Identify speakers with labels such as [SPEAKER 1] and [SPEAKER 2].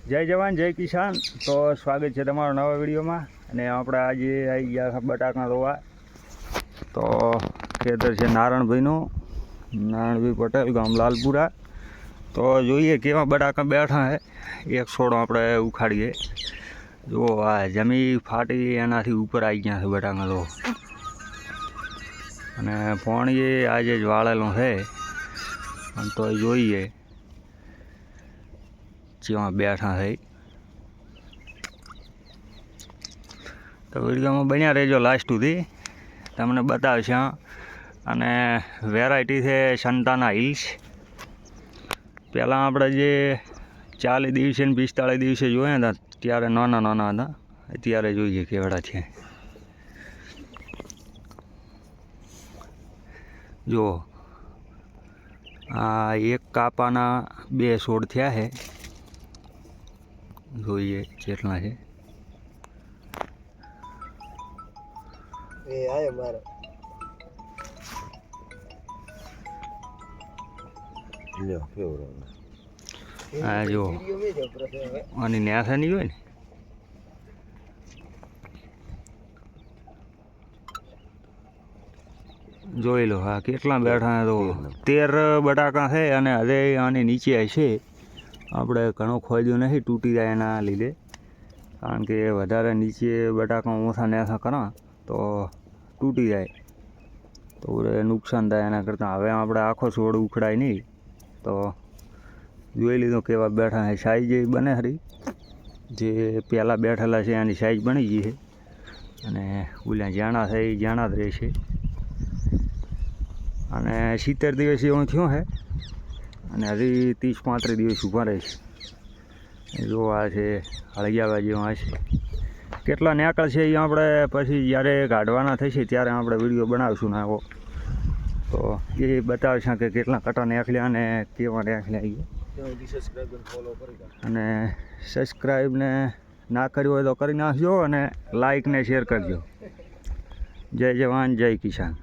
[SPEAKER 1] જય જવાન જય કિસાન. તો સ્વાગત છે તમારા નવા વિડીયોમાં. અને આપણે આજે આવી ગયા બટાકા રોવા. તો ખેતર છે નારણભાઈ પટેલ, ગામ લાલપુરા. તો જોઈએ કેવા બટાકા બેઠા છે. એક છોડ આપણે ઉખાડીએ. જુઓ આ જમી ફાટી એનાથી ઉપર આવી ગયા છે બટાકા તો. અને પાણી આજે જ વાળેલું છે. તો જોઈએ જેમાં બેઠા છે. તો વિડીયોમાં બન્યા રહેજો લાસ્ટ સુધી, તમને બતાવશે. અને વેરાયટી છે સંતાના હિલ્સ. પહેલાં આપણે જે 40 દિવસે ને 45 દિવસે જોયા હતા ત્યારે નાના હતા. અત્યારે જોઈએ કેવડા છે. જો આ એક કાપાના 2 છોડ થયા છે. જોઈએ કેટલા છે. હા જો આની ન્યાસા નહીં હોય ને. જોઈ લો હા કેટલા બેઠા. તો 13 બટાકા છે. અને હવે આની નીચે હશે. આપણે ઘણો ખોદ્યું નથી, તૂટી જાય એના લીધે. કારણ કે વધારે નીચે બટાકા ઓછા નેસા કરા તો તૂટી જાય તો નુકસાન થાય. એના કરતાં હવે આપણે આખો છોડ ઉખડાય નહીં. તો જોઈ લીધો કેવા બેઠા છે. સાઈઝ બને ખરી. જે પહેલાં બેઠેલા છે એની સાઈઝ બની ગઈ છે. અને ઓલા જાણા છે એ જાણા જ રહેશે. અને 70 દિવસ એવું થયું છે. અને હજી 30-35 દિવસ ઊભા રહેશે. જો આ છે હળિયાવા જેવા હશે. કેટલા નેકળ છે એ આપણે પછી જ્યારે કાઢવાના થશે ત્યારે આપણે વિડીયો બનાવીશું ને આવો. તો એ બતાવશે કે કેટલા કટા નીકળ્યા અને કેવા નીકળ્યા. અને સબસ્ક્રાઈબને ના કર્યું હોય તો કરી નાખજો. અને લાઈક ને શેર કરજો. જય જવાન જય કિસાન.